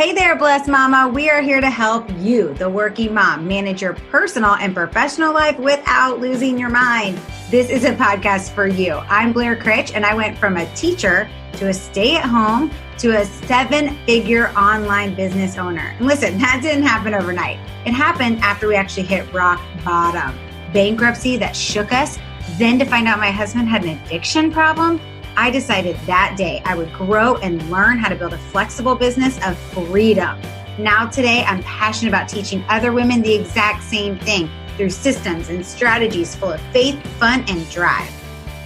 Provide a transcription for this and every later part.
Hey there, Blessed Mama. We are here to help you, the working mom, manage your personal and professional life without losing your mind. This is a podcast for you. I'm Blair Critch, and I went from a teacher to a stay-at-home to a 7-figure online business owner. And listen, that didn't happen overnight. It happened after we actually hit rock bottom. Bankruptcy that shook us. Then to find out my husband had an addiction problem, I decided that day I would grow and learn how to build a flexible business of freedom. Now today, I'm passionate about teaching other women the exact same thing through systems and strategies full of faith, fun, and drive.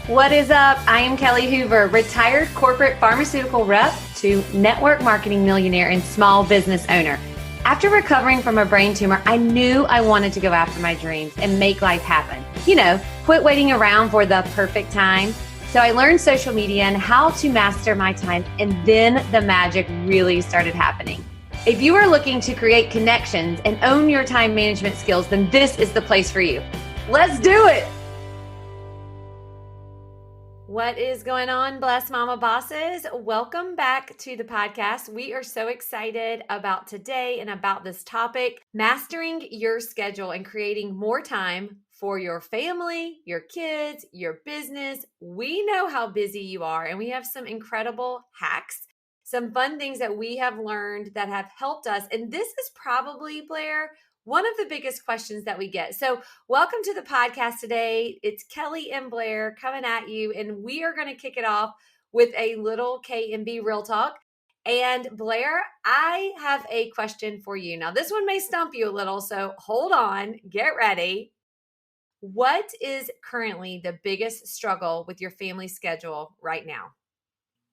What is up? I am Kelly Hoover, retired corporate pharmaceutical rep to network marketing millionaire and small business owner. After recovering from a brain tumor, I knew I wanted to go after my dreams and make life happen. Quit waiting around for the perfect time. So I learned social media and how to master my time, and then the magic really started happening. If you are looking to create connections and own your time management skills, then this is the place for you. Let's do it. What is going on, Blessed Mama Bosses? Welcome back to the podcast. We are so excited about today and about this topic, mastering your schedule and creating more time for your family, your kids, your business. We know how busy you are, and we have some incredible hacks, some fun things that we have learned that have helped us. And this is probably, Blair, one of the biggest questions that we get. So welcome to the podcast today. It's Kelly and Blair coming at you, and we are going to kick it off with a little K&B Real Talk. And Blair, I have a question for you. Now, this one may stump you a little, so hold on, get ready. What is currently the biggest struggle with your family schedule right now?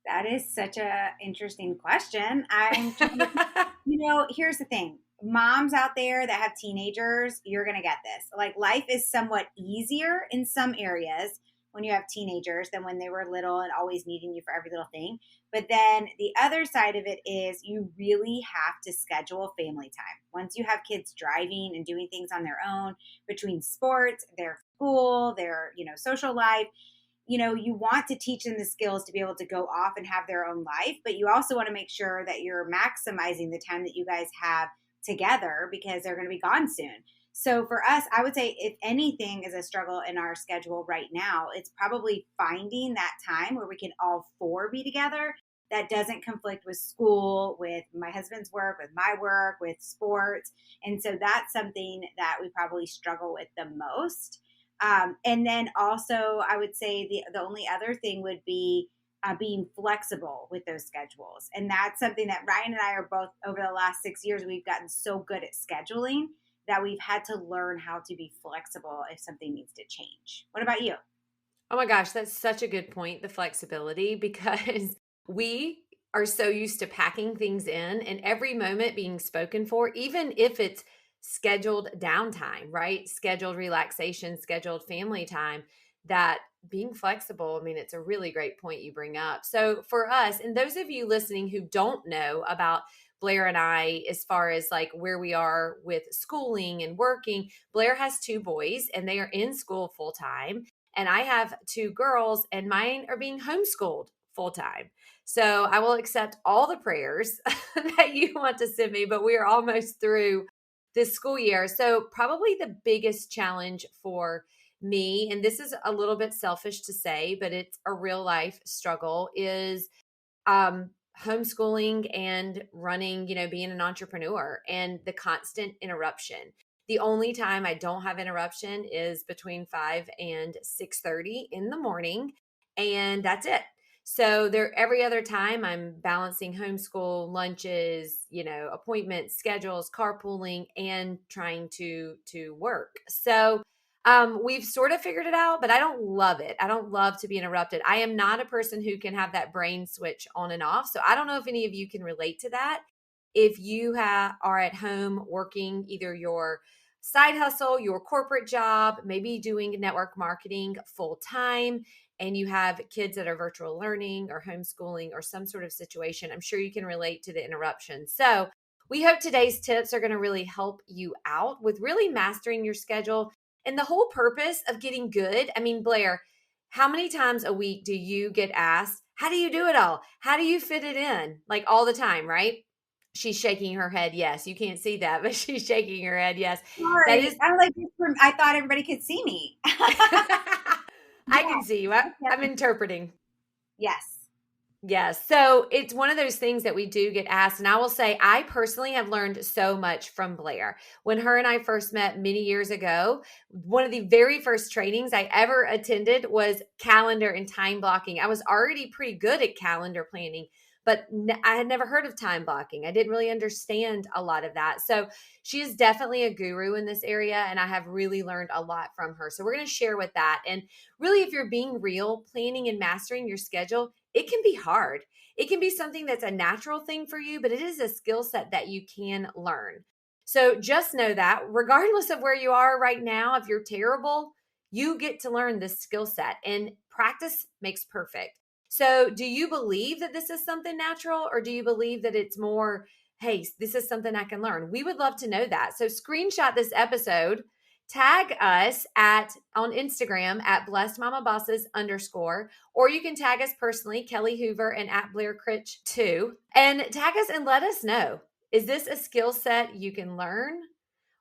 That is such an interesting question. Here's the thing. Moms out there that have teenagers, you're going to get this. Like, life is somewhat easier in some areas when you have teenagers than when they were little and always needing you for every little thing. But then the other side of it is you really have to schedule family time. Once you have kids driving and doing things on their own, between sports, their school, their, social life, you want to teach them the skills to be able to go off and have their own life, but you also want to make sure that you're maximizing the time that you guys have together because they're going to be gone soon. So for us, I would say if anything is a struggle in our schedule right now, it's probably finding that time where we can all four be together that doesn't conflict with school, with my husband's work, with my work, with sports. And so that's something that we probably struggle with the most. And then also I would say the only other thing would be being flexible with those schedules. And that's something that Ryan and I are both, over the last 6 years, we've gotten so good at scheduling that we've had to learn how to be flexible if something needs to change. What about you? Oh my gosh, that's such a good point, the flexibility, because we are so used to packing things in and every moment being spoken for, even if it's scheduled downtime, right? Scheduled relaxation, scheduled family time, that being flexible, it's a really great point you bring up. So for us, and those of you listening who don't know about Blair and I, as far as like where we are with schooling and working, Blair has 2 boys and they are in school full time. And I have 2 girls and mine are being homeschooled full time. So I will accept all the prayers that you want to send me, but we are almost through this school year. So probably the biggest challenge for me, and this is a little bit selfish to say, but it's a real life struggle, is homeschooling and running, being an entrepreneur and the constant interruption. The only time I don't have interruption is between 5 and 6:30 in the morning, and that's it. So every other time I'm balancing homeschool, lunches, appointments, schedules, carpooling, and trying to work. So we've sort of figured it out, but I don't love it. I don't love to be interrupted. I am not a person who can have that brain switch on and off. So I don't know if any of you can relate to that. If you are at home working either your side hustle, your corporate job, maybe doing network marketing full time, and you have kids that are virtual learning or homeschooling or some sort of situation, I'm sure you can relate to the interruption. So we hope today's tips are going to really help you out with really mastering your schedule and the whole purpose of getting good. Blair, how many times a week do you get asked, how do you do it all? How do you fit it in? Like all the time, right? She's shaking her head yes. You can't see that, but she's shaking her head yes. That Sorry. is I'm like, I thought everybody could see me. I Yes. can see you. Yes. I'm interpreting. Yes. Yes. So it's one of those things that we do get asked. And I will say, I personally have learned so much from Blair. When her and I first met many years ago, one of the very first trainings I ever attended was calendar and time blocking. I was already pretty good at calendar planning, but I had never heard of time blocking. I didn't really understand a lot of that. So she is definitely a guru in this area. And I have really learned a lot from her. So we're going to share with that. And really, if you're being real, planning and mastering your schedule, it can be hard. It can be something that's a natural thing for you, but it is a skill set that you can learn. So just know that regardless of where you are right now, if you're terrible, you get to learn this skill set, and practice makes perfect. So do you believe that this is something natural, or do you believe that it's more, hey, this is something I can learn? We would love to know that. So screenshot this episode, tag us on Instagram at blessed mama bosses _ or you can tag us personally, Kelly Hoover and at Blair Critch too, and tag us and let us know, is this a skill set you can learn,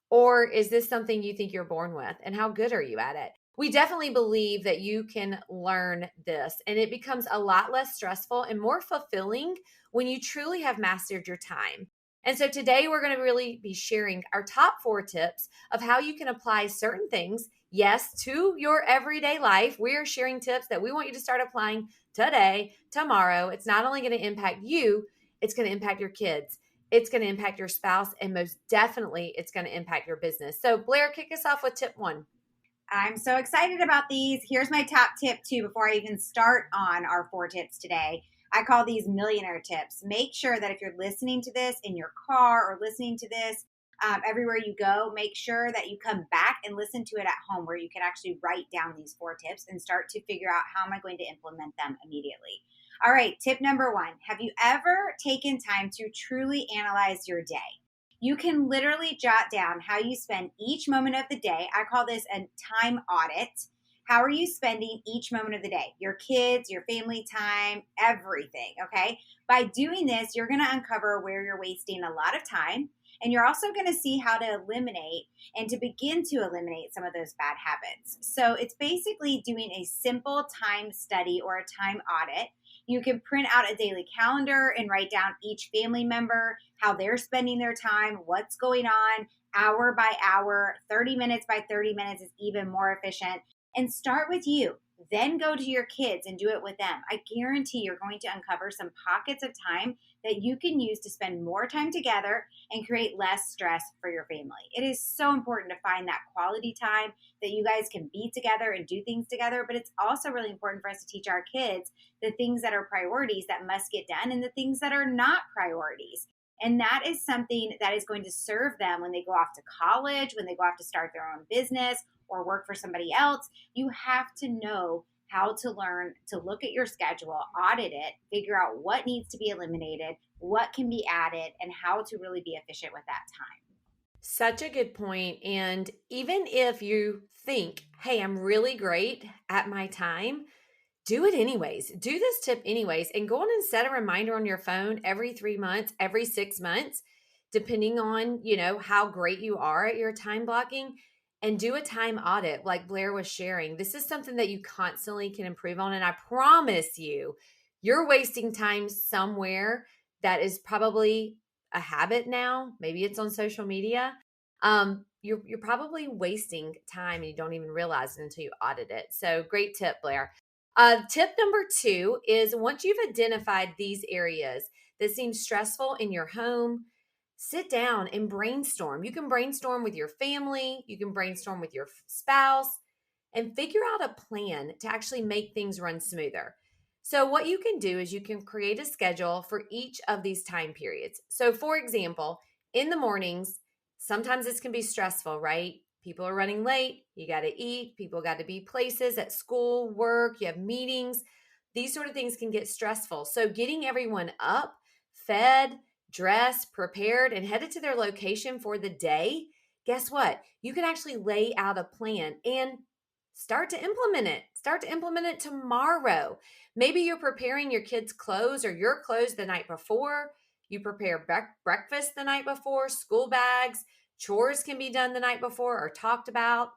or is this something you think you're born with, and how good are you at it? We definitely believe that you can learn this, and it becomes a lot less stressful and more fulfilling when you truly have mastered your time. And so today we're going to really be sharing our top 4 tips of how you can apply certain things, yes, to your everyday life. We are sharing tips that we want you to start applying today, tomorrow. It's not only going to impact you, it's going to impact your kids. It's going to impact your spouse, and most definitely it's going to impact your business. So Blair, kick us off with tip 1. I'm so excited about these. Here's my top tip, too, before I even start on our 4 tips today. I call these millionaire tips. Make sure that if you're listening to this in your car or listening to this everywhere you go, make sure that you come back and listen to it at home, where you can actually write down these 4 tips and start to figure out, how am I going to implement them immediately. All right, tip number 1. Have you ever taken time to truly analyze your day? You can literally jot down how you spend each moment of the day. I call this a time audit. How are you spending each moment of the day? Your kids, your family time, everything, okay? By doing this, you're going to uncover where you're wasting a lot of time, and you're also going to see how to eliminate and to begin to eliminate some of those bad habits. So it's basically doing a simple time study or a time audit. You can print out a daily calendar and write down each family member, how they're spending their time, what's going on, hour by hour, 30 minutes by 30 minutes is even more efficient. And start with you. Then go to your kids and do it with them. I guarantee you're going to uncover some pockets of time that you can use to spend more time together and create less stress for your family. It is so important to find that quality time that you guys can be together and do things together, but it's also really important for us to teach our kids the things that are priorities that must get done and the things that are not priorities. And that is something that is going to serve them when they go off to college, when they go off to start their own business or work for somebody else. You have to know how to learn to look at your schedule, audit it, figure out what needs to be eliminated, what can be added, and how to really be efficient with that time. Such a good point. And even if you think, hey, I'm really great at my time, do it anyways. Do this tip anyways, and go on and set a reminder on your phone every 3 months, every 6 months, depending on, how great you are at your time blocking, and do a time audit like Blair was sharing. This is something that you constantly can improve on. And I promise you, you're wasting time somewhere that is probably a habit now. Maybe it's on social media. You're probably wasting time and you don't even realize it until you audit it. So great tip, Blair. Tip number 2 is, once you've identified these areas that seem stressful in your home, sit down and brainstorm. You can brainstorm with your family, you can brainstorm with your spouse, and figure out a plan to actually make things run smoother. So, what you can do is you can create a schedule for each of these time periods. So, for example, in the mornings, sometimes this can be stressful, right? People are running late, you got to eat, people got to be places at school, work, you have meetings. These sort of things can get stressful. So, getting everyone up, fed, dressed, prepared, and headed to their location for the day, guess what? You can actually lay out a plan and start to implement it. Start to implement it tomorrow. Maybe you're preparing your kids' clothes or your clothes the night before. You prepare breakfast the night before, school bags, chores can be done the night before or talked about.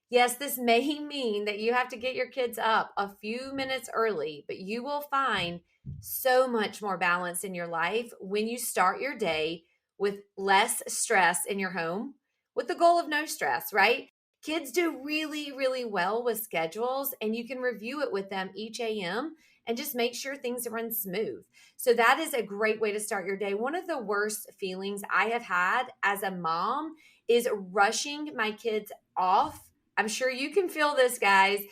Yes, this may mean that you have to get your kids up a few minutes early, but you will find so much more balance in your life when you start your day with less stress in your home with the goal of no stress, right? Kids do really, really well with schedules, and you can review it with them each AM and just make sure things run smooth. So, that is a great way to start your day. One of the worst feelings I have had as a mom is rushing my kids off. I'm sure you can feel this, guys,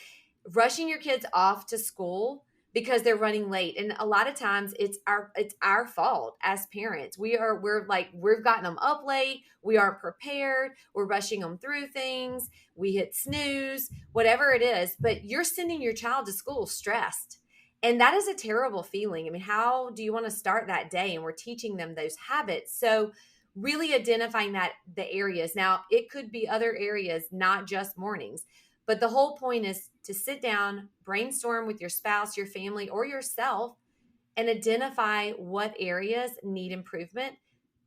rushing your kids off to school because they're running late, and a lot of times it's our fault as parents. We've gotten them up late, we aren't prepared, we're rushing them through things, we hit snooze, whatever it is, but you're sending your child to school stressed, and that is a terrible feeling. I mean, how do you want to start that day? And we're teaching them those habits. So really identifying that the areas, now it could be other areas, not just mornings, but the whole point is to sit down, brainstorm with your spouse, your family, or yourself, and identify what areas need improvement,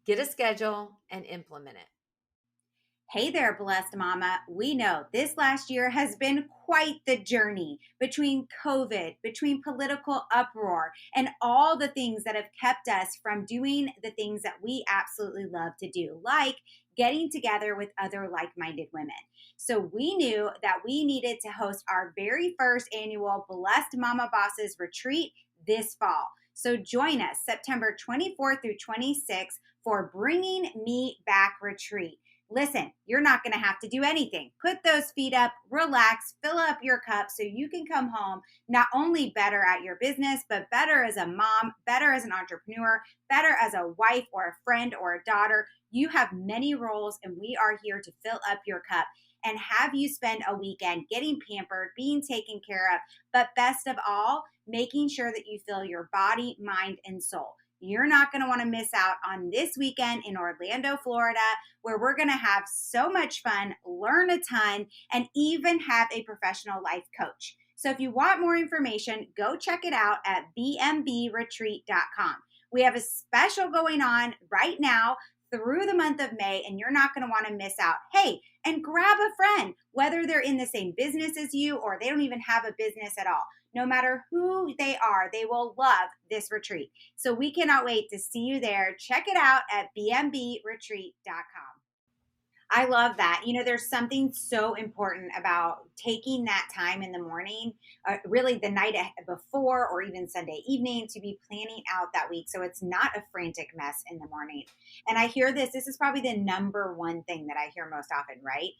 get a schedule, and implement it. Hey there, blessed mama. We know this last year has been quite the journey between COVID, between political uproar, and all the things that have kept us from doing the things that we absolutely love to do, like getting together with other like minded women. So we knew that we needed to host our very first annual Blessed Mama Bosses retreat this fall. So join us September 24th through 26th for Bringing Me Back Retreat. Listen, you're not going to have to do anything. Put those feet up, relax, fill up your cup so you can come home not only better at your business, but better as a mom, better as an entrepreneur, better as a wife or a friend or a daughter. You have many roles, and we are here to fill up your cup and have you spend a weekend getting pampered, being taken care of, but best of all, making sure that you fill your body, mind, and soul. You're not going to want to miss out on this weekend in Orlando, Florida, where we're going to have so much fun, learn a ton, and even have a professional life coach. So if you want more information, go check it out at bmbretreat.com. We have a special going on right now through the month of May, and you're not going to want to miss out. Hey, and grab a friend, whether they're in the same business as you or they don't even have a business at all. No matter who they are, they will love this retreat. So we cannot wait to see you there. Check it out at bmbretreat.com. I love that. You know, there's something so important about taking that time in the morning, really the night before or even Sunday evening, to be planning out that week so it's not a frantic mess in the morning. And I hear this is probably the number one thing that I hear most often, right?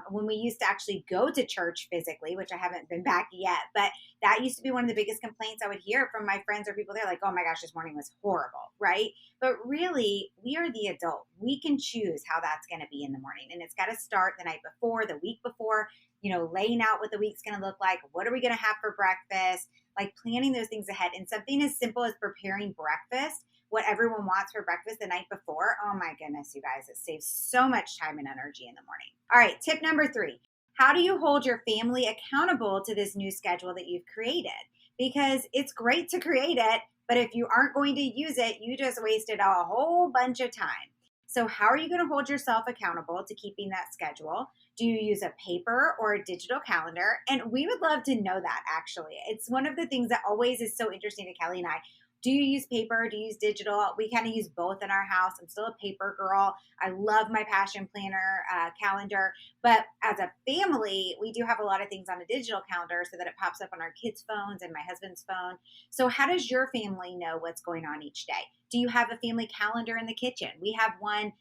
When we used to actually go to church physically, which I haven't been back yet, but that used to be one of the biggest complaints I would hear from my friends or people there, like, oh my gosh, this morning was horrible, right? But really, we are the adult. We can choose how that's going to be in the morning. And it's got to start the night before, the week before, you know, laying out what the week's going to look like. What are we going to have for breakfast? Like planning those things ahead. And something as simple as preparing breakfast, what everyone wants for breakfast the night before. Oh my goodness, you guys, it saves so much time and energy in the morning. All right, tip number 3. How do you hold your family accountable to this new schedule that you've created? Because it's great to create it, but if you aren't going to use it, you just wasted a whole bunch of time. So how are you going to hold yourself accountable to keeping that schedule? Do you use a paper or a digital calendar? And we would love to know that, actually. It's one of the things that always is so interesting to Kelly and I. Do you use paper? Do you use digital? We kind of use both in our house. I'm still a paper girl. I love my passion planner calendar. But as a family, we do have a lot of things on a digital calendar so that it pops up on our kids' phones and my husband's phone. So how does your family know what's going on each day? Do you have a family calendar in the kitchen? We have one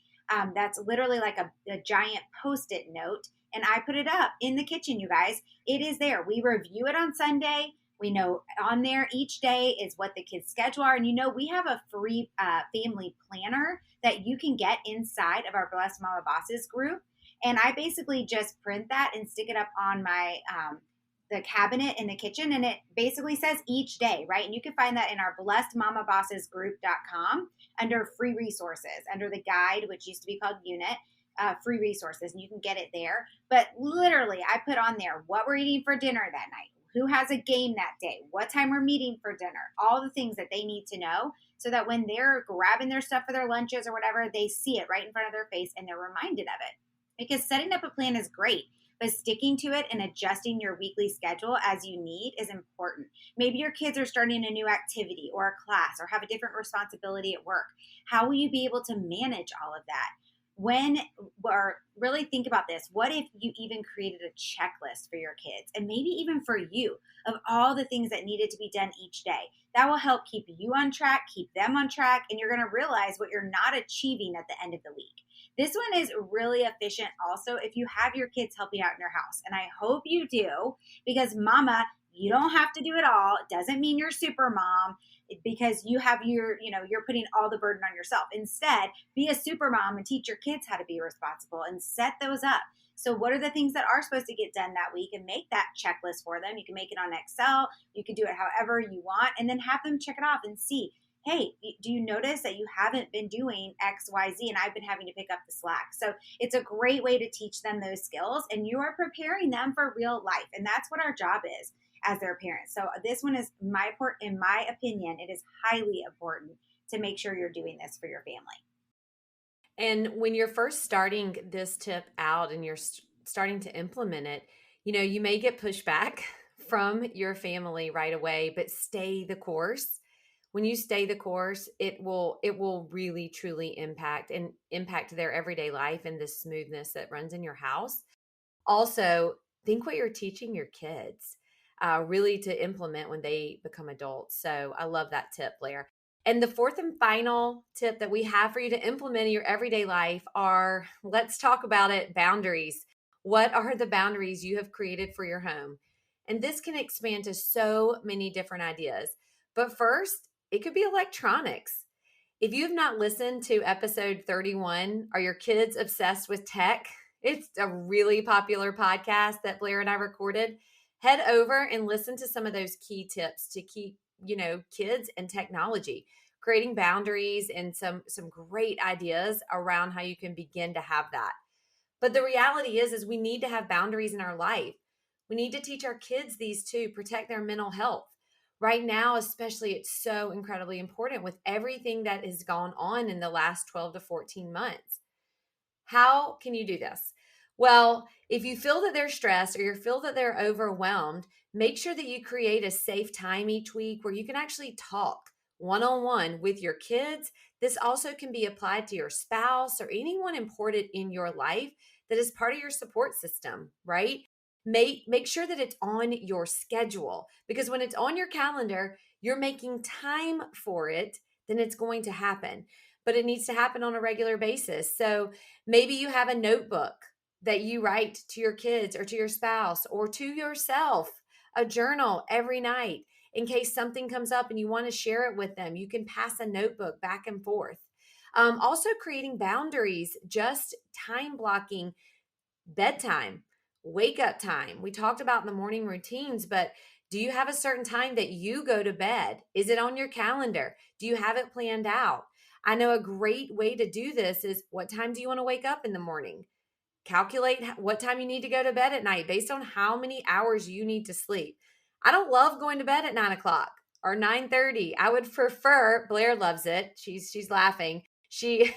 that's literally like a giant Post-it note. And I put it up in the kitchen, you guys. It is there. We review it on Sunday. We know on there each day is what the kids' schedule are. And you know, we have a free family planner that you can get inside of our Blessed Mama Bosses group. And I basically just print that and stick it up on my the cabinet in the kitchen. And it basically says each day, right? And you can find that in our blessedmamabossesgroup.com under free resources, under the guide, which used to be called unit. Free resources, and you can get it there. But literally, I put on there what we're eating for dinner that night, who has a game that day, what time we're meeting for dinner, all the things that they need to know so that when they're grabbing their stuff for their lunches or whatever, they see it right in front of their face and they're reminded of it. Because setting up a plan is great, but sticking to it and adjusting your weekly schedule as you need is important. Maybe your kids are starting a new activity or a class or have a different responsibility at work. How will you be able to manage all of that? Or really think about this. What if you even created a checklist for your kids and maybe even for you of all the things that needed to be done each day? That will help keep you on track, keep them on track, and you're going to realize what you're not achieving at the end of the week. This one is really efficient also if you have your kids helping out in your house. And I hope you do, because mama, you don't have to do it all. It doesn't mean you're super mom because you have you're putting all the burden on yourself. Instead, be a super mom and teach your kids how to be responsible and set those up. So what are the things that are supposed to get done that week, and make that checklist for them. You can make it on Excel. You can do it however you want, and then have them check it off and see, hey, do you notice that you haven't been doing X, Y, Z, and I've been having to pick up the slack? So it's a great way to teach them those skills, and you are preparing them for real life. And that's what our job is as their parents. So this one is in my opinion, it is highly important to make sure you're doing this for your family. And when you're first starting this tip out and you're starting to implement it, you may get pushback from your family right away, but stay the course. When you stay the course, it will really truly impact their everyday life and the smoothness that runs in your house. Also, think what you're teaching your kids, really to implement when they become adults. So I love that tip, Blair. And the fourth and final tip that we have for you to implement in your everyday life are, let's talk about it, boundaries. What are the boundaries you have created for your home? And this can expand to so many different ideas. But first, it could be electronics. If you have not listened to episode 31, Are Your Kids Obsessed with Tech? It's a really popular podcast that Blair and I recorded. Head over and listen to some of those key tips to keep, kids and technology, creating boundaries, and some great ideas around how you can begin to have that. But the reality is we need to have boundaries in our life. We need to teach our kids these too, protect their mental health. Right now, especially, it's so incredibly important with everything that has gone on in the last 12 to 14 months. How can you do this? Well, if you feel that they're stressed or you feel that they're overwhelmed, make sure that you create a safe time each week where you can actually talk one-on-one with your kids. This also can be applied to your spouse or anyone important in your life that is part of your support system, right? Make sure that it's on your schedule, because when it's on your calendar, you're making time for it, then it's going to happen. But it needs to happen on a regular basis. So maybe you have a notebook that you write to your kids or to your spouse or to yourself, a journal every night. In case something comes up and you want to share it with them, you can pass a notebook back and forth. Also creating boundaries, just time blocking, bedtime, wake up time. We talked about the morning routines, but do you have a certain time that you go to bed? Is it on your calendar? Do you have it planned out? I know a great way to do this is, what time do you want to wake up in the morning? Calculate what time you need to go to bed at night based on how many hours you need to sleep. I don't love going to bed at 9:00 or 9:30. I would prefer, Blair loves it. She's laughing. She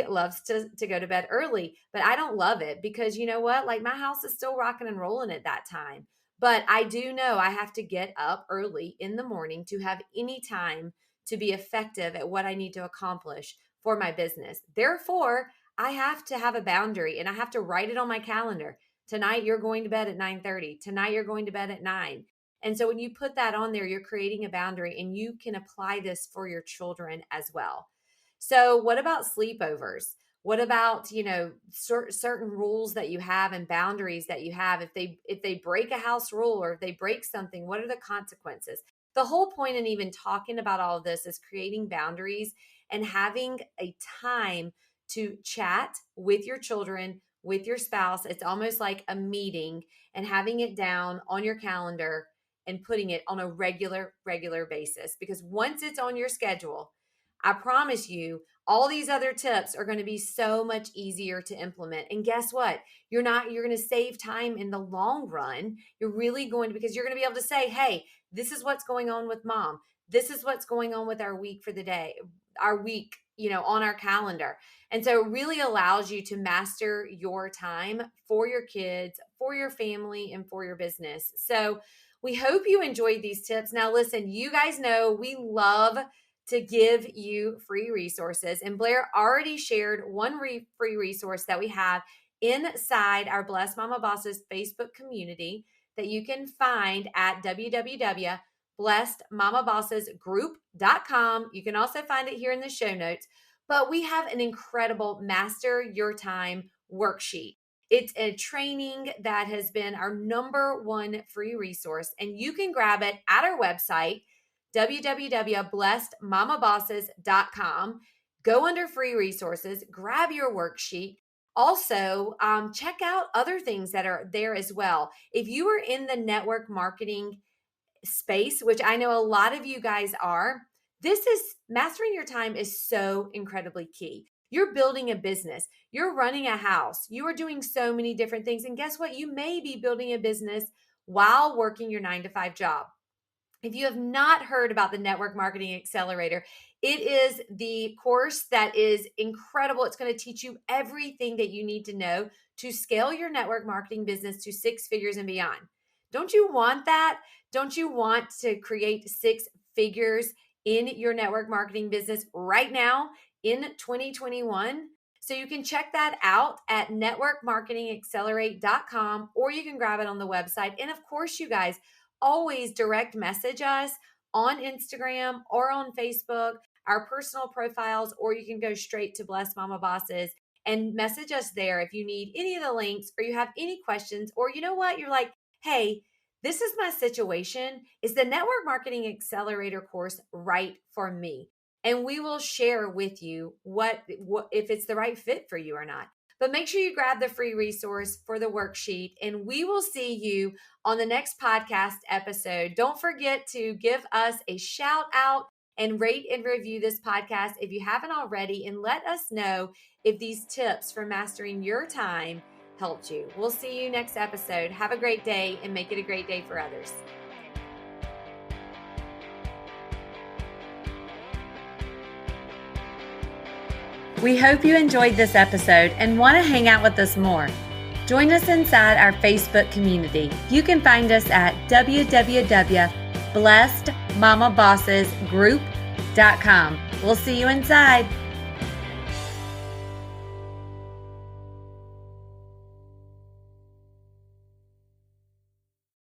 loves to go to bed early, but I don't love it because you know what? Like, my house is still rocking and rolling at that time. But I do know I have to get up early in the morning to have any time to be effective at what I need to accomplish for my business. Therefore, I have to have a boundary and I have to write it on my calendar. Tonight, you're going to bed at 9:30. Tonight, you're going to bed at 9. And so when you put that on there, you're creating a boundary, and you can apply this for your children as well. So what about sleepovers? What about, certain rules that you have and boundaries that you have? If they break a house rule or if they break something, what are the consequences? The whole point in even talking about all of this is creating boundaries and having a time to chat with your children, with your spouse. It's almost like a meeting, and having it down on your calendar and putting it on a regular basis. Because once it's on your schedule, I promise you, all these other tips are going to be so much easier to implement. And guess what? You're going to save time in the long run. You're really going to, because you're going to be able to say, hey, this is what's going on with mom. This is what's going on with our week for the day, our week, on our calendar. And so it really allows you to master your time for your kids, for your family, and for your business. So we hope you enjoyed these tips. Now, listen, you guys know we love to give you free resources. And Blair already shared one free resource that we have inside our Blessed Mama Bosses Facebook community that you can find at www.blessedmamabossesgroup.com. You can also find it here in the show notes. But we have an incredible Master Your Time worksheet. It's a training that has been our number one free resource, and you can grab it at our website, www.blessedmamabosses.com. Go under free resources, grab your worksheet. Also, check out other things that are there as well. If you are in the network marketing space, which I know a lot of you guys are, mastering your time is so incredibly key. You're building a business. You're running a house. You are doing so many different things. And guess what? You may be building a business while working your 9-to-5 job. If you have not heard about the Network Marketing Accelerator, it is the course that is incredible. It's going to teach you everything that you need to know to scale your network marketing business to 6 figures and beyond. Don't you want that? Don't you want to create 6 figures in your network marketing business right now in 2021? So you can check that out at networkmarketingaccelerate.com, or you can grab it on the website. And of course, you guys, always direct message us on Instagram or on Facebook, our personal profiles, or you can go straight to Blessed Mama Bosses and message us there if you need any of the links or you have any questions, or you know what, you're like, hey, this is my situation. Is the Network Marketing Accelerator course right for me? And we will share with you what if it's the right fit for you or not. But make sure you grab the free resource for the worksheet, and we will see you on the next podcast episode. Don't forget to give us a shout out and rate and review this podcast if you haven't already, and let us know if these tips for mastering your time helped you. We'll see you next episode. Have a great day and make it a great day for others. We hope you enjoyed this episode and want to hang out with us more. Join us inside our Facebook community. You can find us at www.blessedmamabossesgroup.com. We'll see you inside.